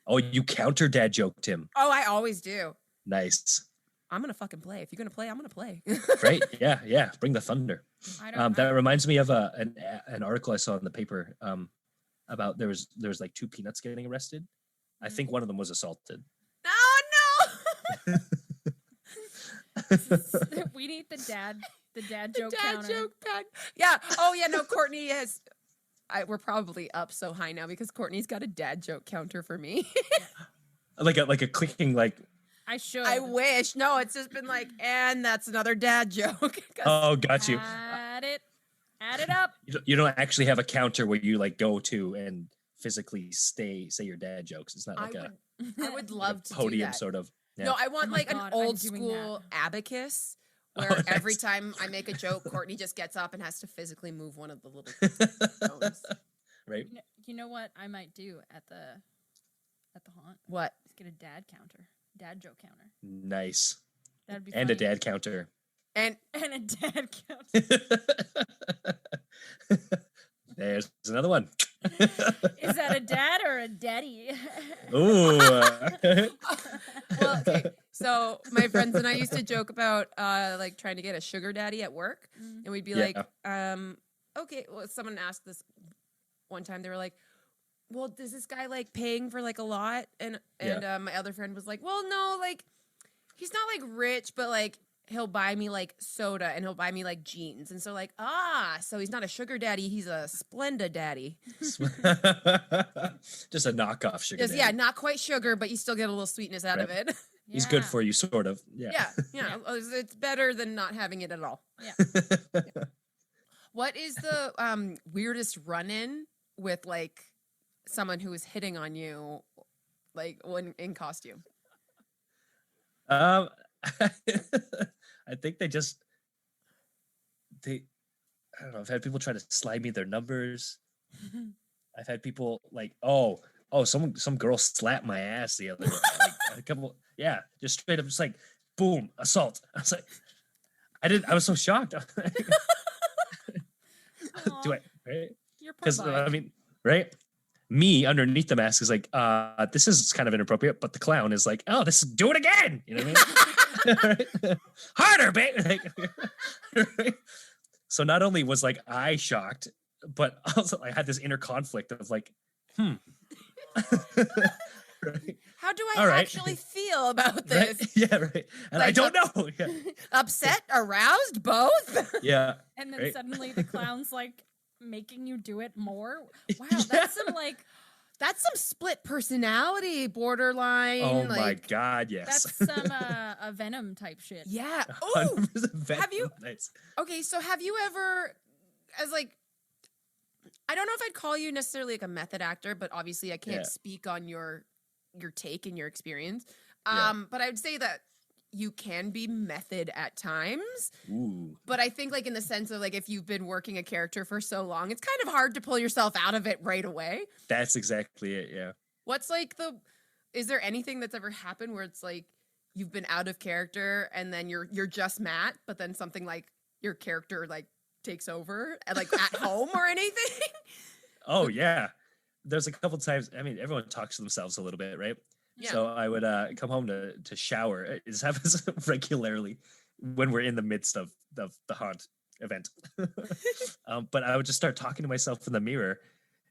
Oh, you counter dad joked him. Oh, I always do. Nice. I'm gonna fucking play. If you're gonna play, I'm gonna play. Right? Yeah. Bring the thunder. I don't. That reminds me of an article I saw in the paper about there was like two peanuts getting arrested. I think one of them was assaulted. Oh no! We need the dad joke Dad counter. joke pad. Yeah. Oh yeah. No, Courtney has. We're probably up so high now because Courtney's got a dad joke counter for me. Like a clicking like. I should. I wish. No, it's just been like, and that's another dad joke. 'Cause Oh, got you. Add it up. You don't actually have a counter where you like go to and physically say your dad jokes. It's not like I would like love a to do podium that. sort of. Yeah. No, I want Oh my like God, an I'm old doing school abacus where Oh, every nice. time I make a joke, Courtney just gets up and has to physically move one of the little stones. Right? You know what I might do at the haunt? What? Let's get a dad joke counter. Nice. That'd be And a funny. dad counter. And And a dad counter. There's another one. Is that a dad or a daddy? Ooh. well, okay. So my friends and I used to joke about like trying to get a sugar daddy at work, and we'd be like, okay. Well, someone asked this one time. They were like, "Well, does this guy like paying for like a lot?" And my other friend was like, "Well, no, like he's not like rich, but like he'll buy me like soda and he'll buy me like jeans." And so like, so he's not a sugar daddy, he's a Splenda daddy. Just a knockoff sugar. Just, yeah, not quite sugar, but you still get a little sweetness out of it. He's good for you, sort of. Yeah. Yeah. It's better than not having it at all. Yeah. What is the weirdest run-in with like someone who is hitting on you, like when in costume? I think I don't know. I've had people try to slide me their numbers. I've had people like, some girl slapped my ass the other day. Like a couple, just straight up, just like, boom, assault. I was like, I was so shocked. Do I, right? You're Because I mean, right? me underneath the mask is like, this is kind of inappropriate, but the clown is like, oh, this is do it again. You know what I mean? Harder, baby. Right? So not only was like I shocked, but also I had this inner conflict of like, Right? How do I All right. actually feel about Right? this? Yeah, right. And I Like, don't know. Yeah. Upset, aroused, both? Yeah. And then Right. suddenly the clown's like making you do it more. Wow, Yeah. that's some like That's some split personality, borderline. Oh my like, God, yes. that's some a Venom type shit. yeah. Oh, 100% have you- nice. okay. So have you ever, as like, I don't know if I'd call you necessarily like a method actor, but obviously I can't Yeah. speak on your take and your experience. Yeah. But I would say that you can be method at times. Ooh. But I think like in the sense of like if you've been working a character for so long, it's kind of hard to pull yourself out of it right away. That's exactly it. Yeah. What's like is there anything that's ever happened where it's like you've been out of character and then you're just Matt, but then something like your character like takes over and like at home or anything? Oh yeah. There's a couple times. I mean, everyone talks to themselves a little bit, right? Yeah. So I would come home to shower. This happens regularly when we're in the midst of the haunt event. But I would just start talking to myself in the mirror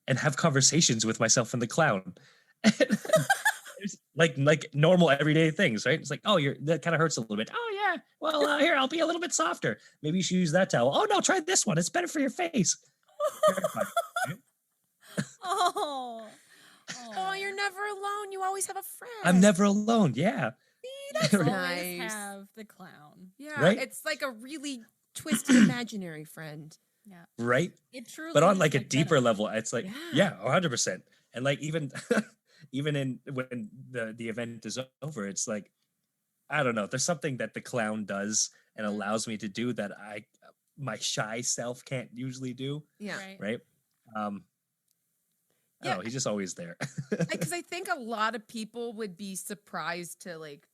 and have conversations with myself and the clown. It's like normal everyday things, right? It's like, oh, that kind of hurts a little bit. Oh yeah, well here, I'll be a little bit softer. Maybe you should use that towel. Oh no, try this one. It's better for your face. Oh. Oh, you're never alone. You always have a friend. I'm never alone. Yeah. That's Always nice. have the clown. Yeah, Right? it's like a really twisted imaginary friend. Yeah. Right. It truly But on is like a deeper Venom. level, it's like, Yeah. yeah, 100%. And like even in when the event is over, it's like, I don't know. There's something that the clown does and allows me to do that my shy self can't usually do. Yeah. Right. Right. I Yeah. don't know, he's just always there. Because I think a lot of people would be surprised to like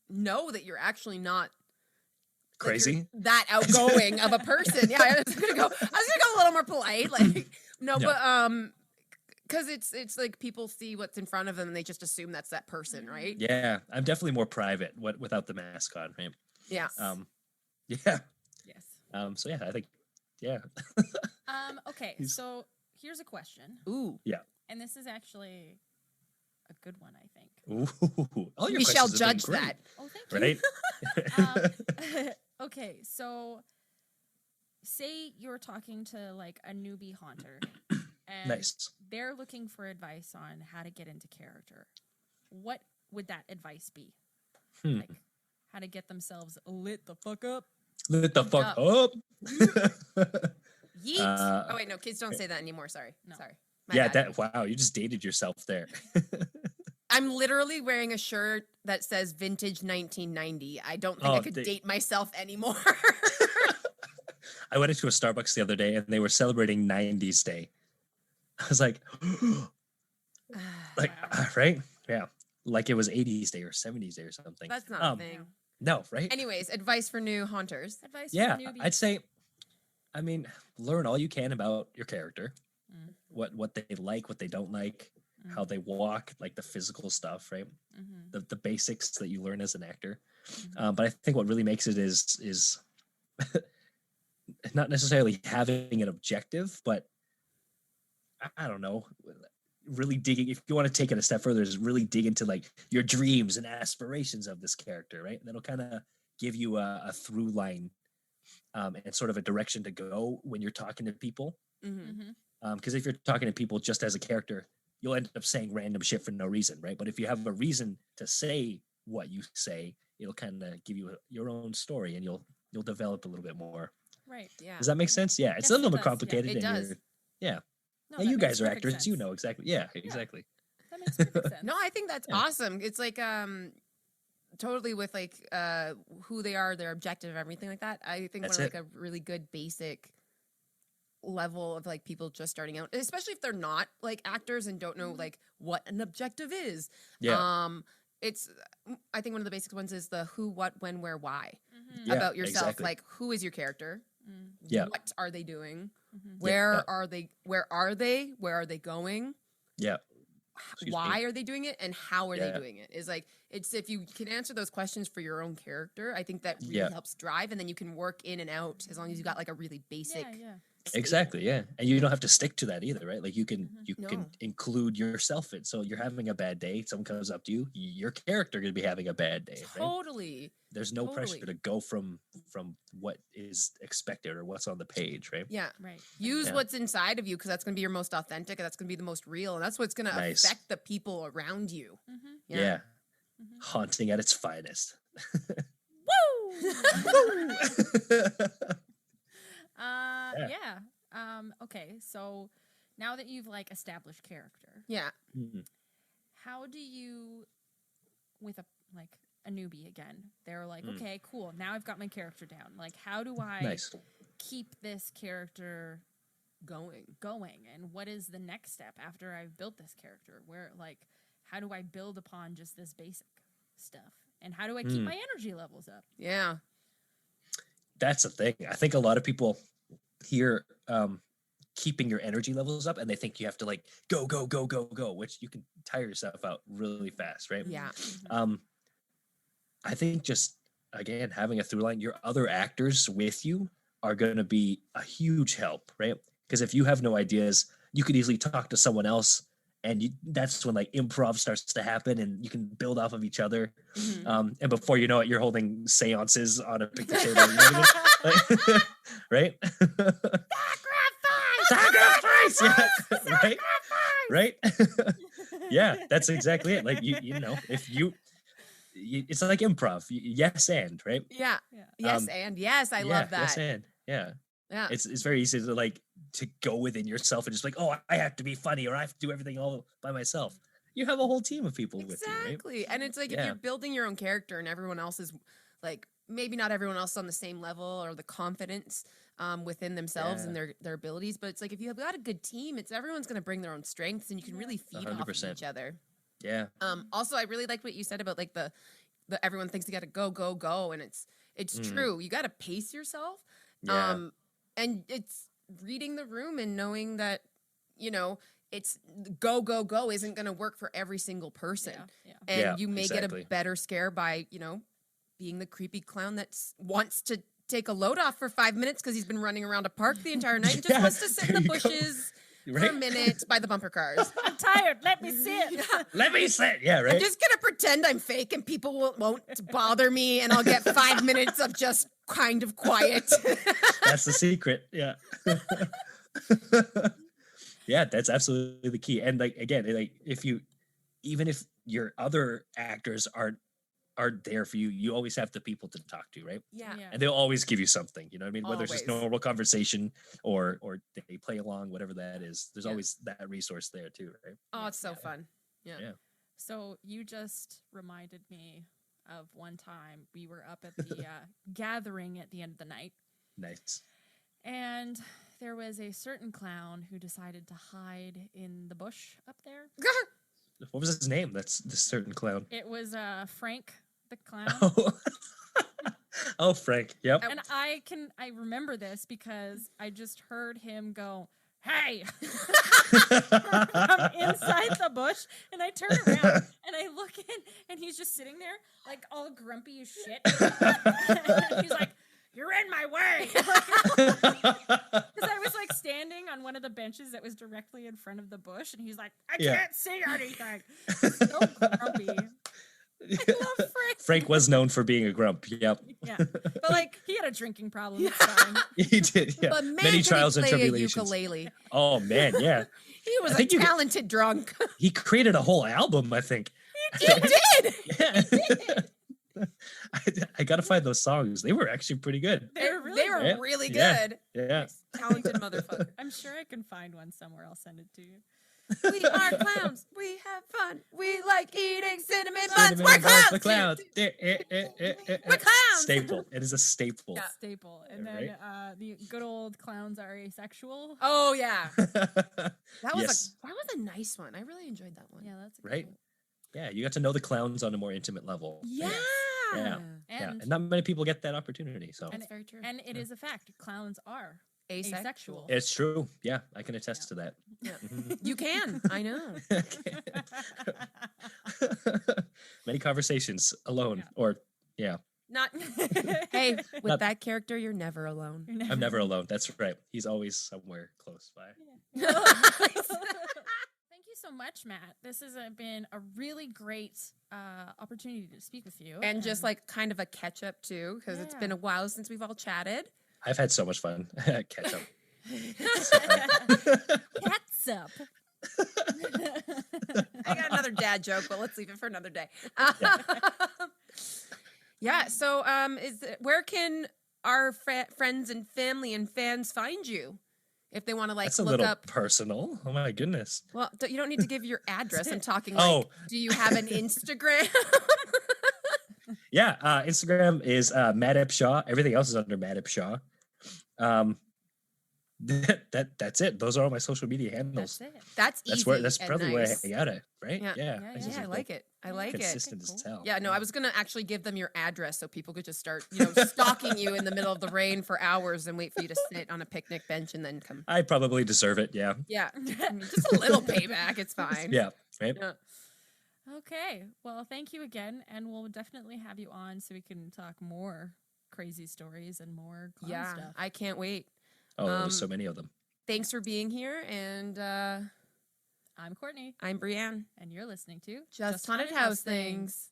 know that you're actually not like, Crazy. you're that outgoing of a person. Yeah, I was gonna go a little more polite. Like no, Yeah. but because it's like people see what's in front of them and they just assume that's that person, right? Yeah, I'm definitely more private without the mask on, right? Yeah. Yeah. Yes. So yeah, I think yeah. Okay, He's- so here's a question. Ooh. And this is actually a good one, I think. Ooh. All your Michelle questions have been judged great, that. Oh, thank you. right? Okay, so say you're talking to like a newbie haunter and Nice. they're looking for advice on how to get into character. What would that advice be? Hmm. Like how to get themselves lit the fuck up? Lit the fuck up. Yeet. Oh wait, no, kids don't say that anymore. Sorry. No. Sorry. My Yeah, bad. wow, you just dated yourself there. I'm literally wearing a shirt that says vintage 1990. I don't think I could date myself anymore. I went into a Starbucks the other day and they were celebrating 90s Day. I was like, right? Yeah. Like it was 80s Day or 70s Day or something. That's not a thing. No, right? Anyways, advice for new haunters. Advice Yeah, for newbies. I'd say, I mean, learn all you can about your character, Mm. what they like, what they don't like, Mm. how they walk, like the physical stuff, right? Mhm. The basics that you learn as an actor. Mhm. But I think what really makes it is not necessarily having an objective, but I don't know, really digging. If you want to take it a step further, is really dig into like your dreams and aspirations of this character, right? That'll kind of give you a through line and sort of a direction to go when you're talking to people. Mm-hmm. Mhm. Because if you're talking to people just as a character, you'll end up saying random shit for no reason, right? But if you have a reason to say what you say, it'll kind of give you your own story, and you'll develop a little bit more. Right. Yeah. Does that make sense? Yeah, it's Yes, a it little bit does. Yeah, complicated. it and does. you're- Yeah, No, yeah, that you makes guys are perfect actors. You sense. know exactly. Yeah, exactly. That makes perfect sense. No, I think that's Yeah. awesome. It's like totally with like who they are, their objective, everything like that. I think That's one of like a really good basic level of like people just starting out, especially if they're not like actors and don't know like what an objective is. Yeah, It's I think one of the basic ones is the who, what, when, where, why Mhm. Yeah, about yourself. exactly. Like who is your character? Mm. Yeah. What are they doing? Mhm. Where Yeah. are they? Where are they? Where are they going? Yeah. Excuse why me. are they doing it and how are they Yeah. doing it? Is like, it's if you can answer those questions for your own character, I think that really Yeah. helps drive, and then you can work in and out as long as you got like a really basic Yeah. staple. Exactly. Yeah. And you don't have to stick to that either, right? Like you can Mhm. you can No. include yourself in. So you're having a bad day, someone comes up to you, your character gonna be having a bad day, right? Totally. There's no pressure Totally. to go from what is expected or what's on the page, right? Yeah. Right. Use Yeah. what's inside of you, because that's going to be your most authentic, and that's going to be the most real, and that's what's going to Nice. affect the people around you. Mm-hmm. Yeah. Mhm. Haunting at its finest. Woo! Yeah. Okay. So now that you've like established character, Yeah. Mhm. how do you, with a newbie again, they're like, Mm. okay, cool. Now I've got my character down. Like, how do I Nice. keep this character Going. and what is the next step after I've built this character? Where like, how do I build upon just this basic stuff? And how do I keep Mm. my energy levels up? Yeah. That's the thing. I think a lot of people hear keeping your energy levels up and they think you have to like go, which you can tire yourself out really fast, right? Yeah. Mhm. I think just again having a through line, your other actors with you are going to be a huge help, right? Because if you have no ideas, you could easily talk to someone else, and that's when like improv starts to happen, and you can build off of each other. Mhm. And before you know it, you're holding seances on a picnic table, you know what I mean? Right? Sacrifice! Yeah, right? Right? Yeah, that's exactly it. Like you know, if it's like improv. Yes, and right. Yeah. Yeah. Yes, and yes, I Yeah, love that. yes, and yeah. Yeah. It's very easy to like to go within yourself and just like, oh, I have to be funny or I have to do everything all by myself. You have a whole team of people with you, right? Exactly. And it's like if Yeah. you're building your own character and everyone else is like, maybe not everyone else is on the same level or the confidence within themselves and their abilities, but it's like if you have got a good team, it's everyone's going to bring their own strengths and you can really feed off of 100%. each other. Yeah. Also, I really liked what you said about like the everyone thinks you got to go, and it's true. You got to pace yourself. Yeah. And it's reading the room and knowing that, you know, it's go isn't going to work for every single person. Yeah. And Yeah, you may exactly. get a better scare by, you know, being the creepy clown that wants to take a load off for 5 minutes because he's been running around a park the entire night and just Yeah, wants to sit in there the you go. bushes for Right? a minute by the bumper cars. I'm tired. Let me sit. Yeah. Let me sit. Yeah, I'm right. just gonna pretend I'm fake and people won't bother me, and I'll get 5 minutes of just kind of quiet. That's the secret. Yeah. Yeah, that's absolutely the key. And like again, like even if your other actors aren't there for you, you always have the people to talk to, right? Yeah. And they'll always give you something, you know what I mean? Whether it's just Always. normal conversation or they play along, whatever that is, there's Yeah. always that resource there too, right? Oh, it's so Yeah. fun. Yeah. Yeah. So you just reminded me of one time we were up at the gathering at the end of the night, Nice. and there was a certain clown who decided to hide in the bush up there. What was his name? That's this certain clown. It was Frank the clown. Oh, oh, Frank. Yep. And I remember this because I just heard him go, "Hey!" from inside the bush, and I turn around and I look in, and he's just sitting there, like all grumpy as shit. And he's like, "You're in my way," because I was like standing on one of the benches that was directly in front of the bush, and he's like, "I Yeah. can't see anything." So grumpy. I love Frank. Frank was known for being a grump. Yep. Yeah, but like he had a drinking problem. It's fine. He did. Yeah. But man, Many can trials he and play a tribulations. ukulele. Oh man, yeah. He was I a think you could- talented drunk. He created a whole album, I think. He did. Yeah. I gotta find those songs. They were actually pretty good. They were really They were Yeah. really Yeah. good. Yeah. Talented motherfucker. I'm sure I can find one somewhere. I'll send it to you. We are clowns. We have fun. We like eating cinnamon buns. Cinnamon We're buns, clowns. the clowns. We're clowns. Staple. It is a staple. Yeah. Staple. And Yeah, then the good old clowns are asexual. Oh yeah, that was Yes. a nice one. I really enjoyed that one. Yeah, that's a good Right? one. Yeah, you got to know the clowns on a more intimate level. Yeah. Yeah. Yeah. And And not many people get that opportunity. So And That's very true. and it is a fact. Clowns are asexual. It's true. Yeah, I can attest to that. Yeah. Mhm. You can. I know. Many conversations alone, Yeah. or yeah, Not. Hey, with Not- that character, you're never alone. I'm never alone. That's right. He's always somewhere close by. Thank you so much, Matt. This has been a really great opportunity to speak with you. And just like kind of a catch up too, because it's been a while since we've all chatted. I've had so much fun. Catch up. Catsup. I got another dad joke, but let's leave it for another day. Yeah. So, where can our friends and family and fans find you if they want to That's a look little up? personal. Oh my goodness. Well, you don't need to give your address. I'm talking Oh. do you have an Instagram? Yeah, Instagram is Matt Epshaw. Everything else is under Matt Epshaw. That's it. Those are all my social media handles. That's it. That's easy. That's and probably nice. where I hang out at, right? Yeah. Yeah, Yeah, I like it. I like it. Consistent Okay, as cool. hell. Yeah, no, I was gonna actually give them your address so people could just start, stalking you in the middle of the rain for hours and wait for you to sit on a picnic bench and then come. I probably deserve it. Yeah. Yeah, I mean, just a little payback. It's fine. Yeah. Right. Yeah. Okay. Well, thank you again, and we'll definitely have you on so we can talk more crazy stories and more clown Yeah, stuff. I can't wait. Oh, there's so many of them. Thanks for being here, and I'm Courtney, I'm Brienne. and you're listening to Just Haunted House Things.